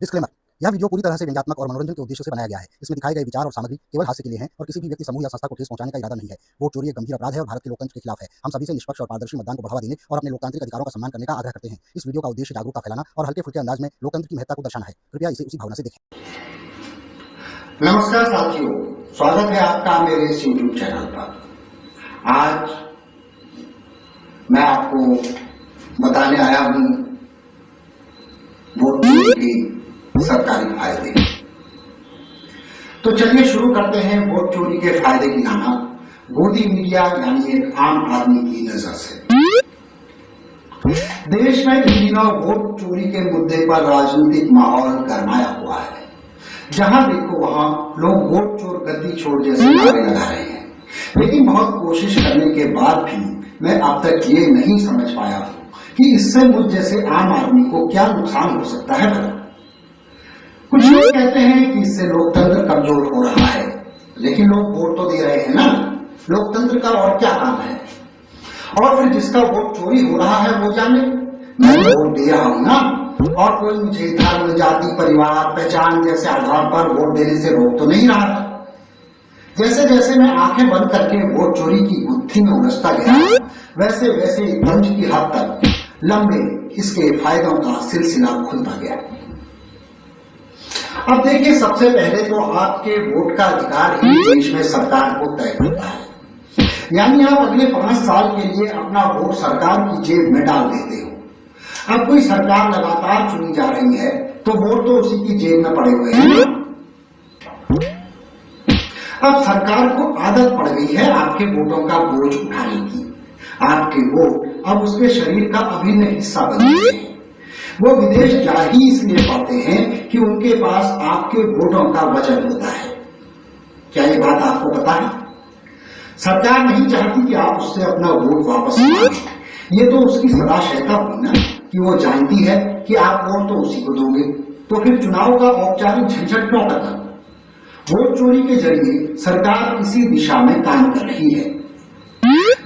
Disclaimer, यह video पूरी तरह से व्यंग्यात्मक और मनोरंजन के उद्देश्य से बनाया गया है। इसमें दिखाए गए विचार और सामग्री केवल हास्य के लिए हैं और किसी भी व्यक्ति, समूह या संस्था को ठेस पहुंचाने का इरादा नहीं है। वोट चोरी एक गंभीर अपराध है और भारत के लोकतंत्र के खिलाफ है। हम सभी से निष्पक्ष और पारदर्शी मतदान को बढ़ावा देने और अपने लोकतांत्रिक अधिकारों का सम्मान करने का आग्रह करते हैं। इस वीडियो का उद्देश्य जागरूकता फैलाना और हल्के फुल्के अंदाज में लोकतंत्र की महत्ता को दर्शाना है। कृपया इसे उसी भावना से देखें। नमस्कार साथियों, स्वागत है आपका मेरे इस YouTube चैनल पर। आज मैं आपको बताने आया हूं वोट चोरी के सरकारी फायदे। तो चलिए शुरू करते हैं वोट चोरी के फायदे गिनाना गोदी मीडिया यानी एक आम आदमी की नजर से। देश में इन दिनों वोट चोरी के मुद्दे पर राजनीतिक माहौल गरमाया हुआ है। जहां देखो वहां लोग वोट चोर गद्दी छोड़ जैसे नारे लगा रहे हैं, लेकिन बहुत कोशिश करने के बाद भी मैं अब तक ये नहीं समझ पाया हूं कि इससे मुझ जैसे आम आदमी को क्या नुकसान हो सकता है। कुछ लोग कहते हैं कि इससे लोकतंत्र कमजोर हो रहा है, लेकिन लोग वोट तो दे रहे हैं ना। लोकतंत्र का और क्या काम है। और फिर जिसका वोट चोरी हो रहा है वो जाने, मैं वोट दे रहा हूं ना, और कोई मुझे धर्म, जाति, परिवार, पहचान जैसे आधार पर वोट देने से रोक तो नहीं रहा। जैसे जैसे मैं आंखें बंद करके वोट चोरी की गुत्थी में उलझता गया, वैसे वैसे तंज की हद तक लंबे इसके फायदों का सिलसिला खुलता गया। अब देखिए, सबसे पहले तो आपके वोट का अधिकार ही देश में सरकार को तय करता है। यानी आप अगले 5 साल के लिए अपना वोट सरकार की जेब में डाल देते हो। अब कोई सरकार लगातार चुनी जा रही है तो वोट तो उसी की जेब में पड़े हुए हैं। अब सरकार को आदत पड़ गई है आपके वोटों का बोझ उठाने की। आपके वोट अब उसके शरीर का अभिन्न हिस्सा बन गए हैं। वो विदेश जा ही इसलिए पाते हैं कि उनके पास आपके वोटों का वजन होता है। क्या ये बात आपको पता है? सरकार नहीं चाहती कि आप उससे अपना वोट वापस मांगे। ये तो उसकी सदा शैता हुई ना कि वो जानती है कि आप वोट तो उसी को दोगे, तो फिर चुनाव का औपचारिक झंझट क्यों करना। वोट चोरी के जरिए सरकार इसी दिशा में काम कर रही है।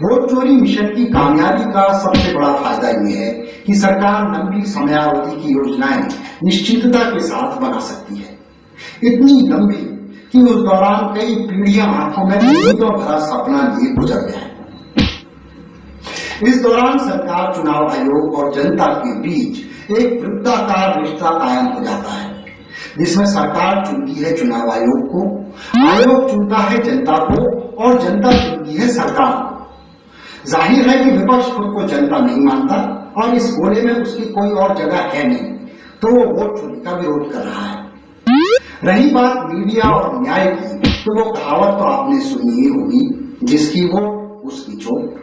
वोट चोरी मिशन की कामयाबी का सबसे बड़ा फायदा यह है कि सरकार लंबी समयावधि की योजनाएं निश्चितता के साथ बना सकती है। इतनी लंबी कि उस दौरान कई पीढ़ियां आंखों में उम्मीदों भरा सपना लिए गुजर गए। इस दौरान सरकार, चुनाव आयोग और जनता के बीच एक वृत्ताकार रिश्ता कायम हो जाता है, जिसमें सरकार चुनती है चुनाव आयोग को, आयोग चुनता है जनता को और जनता चुनती है सरकार को। जाहिर है कि विपक्ष खुद को जनता नहीं मानता और इस गोले में उसकी कोई और जगह है नहीं, तो वो वोट चोरी का विरोध कर रहा है। रही बात मीडिया और न्याय की, तो वो कहावत तो आपने सुनी ही होगी, जिसकी वोट उसकी चोट।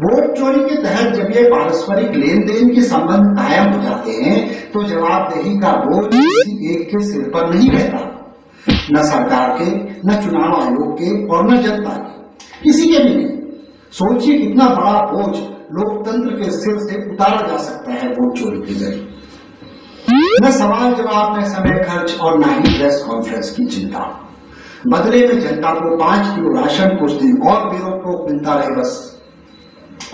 वोट चोरी के तहत जब ये पारस्परिक लेन देन के संबंध कायम हो जाते हैं तो जवाबदेही का बोझ किसी एक के सिर पर नहीं रहता, न सरकार के, न चुनाव आयोग के और न जनता के, किसी के भी नहीं। सोचिए कितना बड़ा बोझ लोकतंत्र के सिर से उतारा जा सकता है वोट चोरी के जरिए। न सवाल जवाब में समय खर्च और न ही प्रेस कॉन्फ्रेंस की चिंता। बदले में जनता को 5 किलो राशन कुछ दिन और बेरोक मिलता रहे, बस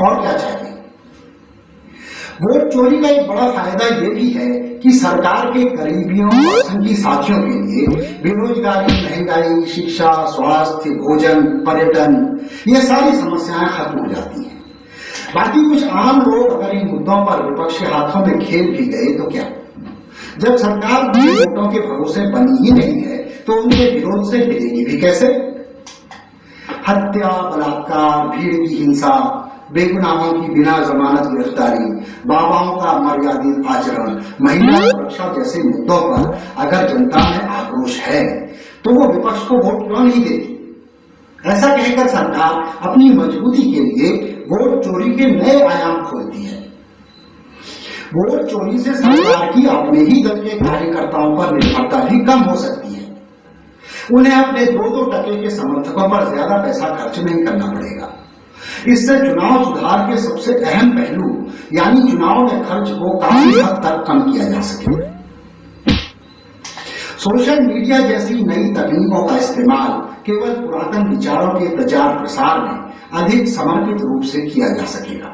और क्या चाहिए। वोट चोरी का एक बड़ा फायदा यह भी है कि सरकार के करीबियों और संगी साथियों के लिए बेरोजगारी, महंगाई, शिक्षा, स्वास्थ्य, भोजन, पर्यटन, ये सारी समस्याएं खत्म हो जाती हैं। बाकी कुछ आम लोग अगर इन मुद्दों पर विपक्ष के हाथों में खेल भी गए तो क्या। जब सरकार वोटों के भरोसे बनी ही नहीं है तो उनके विरोध से मिलेगी भी कैसे। हत्या, बलात्कार, भीड़ की हिंसा, बेगुनाहों की बिना जमानत गिरफ्तारी, बाबाओं का मर्यादित आचरण, महिला सुरक्षा जैसे मुद्दों पर अगर जनता में आक्रोश है तो वो विपक्ष को वोट क्यों नहीं देती। ऐसा कहकर सरकार अपनी मजबूती के लिए वोट चोरी के नए आयाम खोलती है। वोट चोरी से सरकार की अपने ही दल के कार्यकर्ताओं पर निर्भरता भी कम हो सकती है। उन्हें अपने 2-2 टके के समर्थकों पर ज्यादा पैसा खर्च नहीं करना पड़ेगा। इससे चुनाव सुधार के सबसे अहम पहलू यानी चुनाव में खर्च को काफी हद तक कम किया जा सके। सोशल मीडिया जैसी नई तकनीकों का इस्तेमाल केवल पुरातन विचारों के प्रचार प्रसार में अधिक समर्पित रूप से किया जा सकेगा।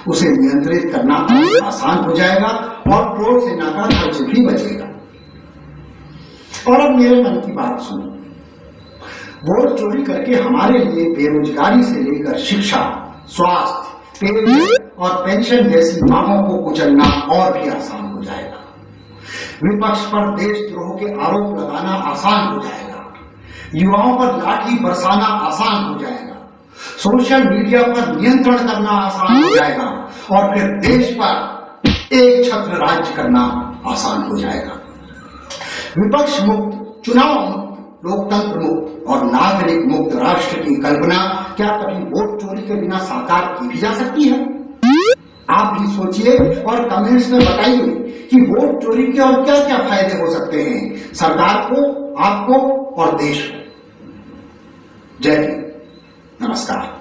उसे नियंत्रित करना आसान हो जाएगा और टोल सेना का खर्च भी बचेगा। और अब मेरे मन की बात सुनो, वोट चोरी करके हमारे लिए बेरोजगारी से लेकर शिक्षा, स्वास्थ्य, पेयजल और पेंशन जैसी मांगों को कुचलना और भी आसान हो जाएगा। विपक्ष पर देशद्रोह के आरोप लगाना आसान हो जाएगा, युवाओं पर लाठी बरसाना आसान हो जाएगा, सोशल मीडिया पर नियंत्रण करना आसान हो जाएगा और फिर देश पर एक छत्र राज्य करना आसान हो जाएगा। विपक्ष मुक्त, चुनाव मुक्त, लोकतंत्र मुक्त और नागरिक मुक्त राष्ट्र की कल्पना क्या कभी वोट चोरी के बिना साकार की भी जा सकती है? आप भी सोचिए और कमेंट्स में बताइए कि वोट चोरी के और क्या क्या फायदे हो सकते हैं सरकार को, आपको और देश को। जय हिंद, नमस्कार।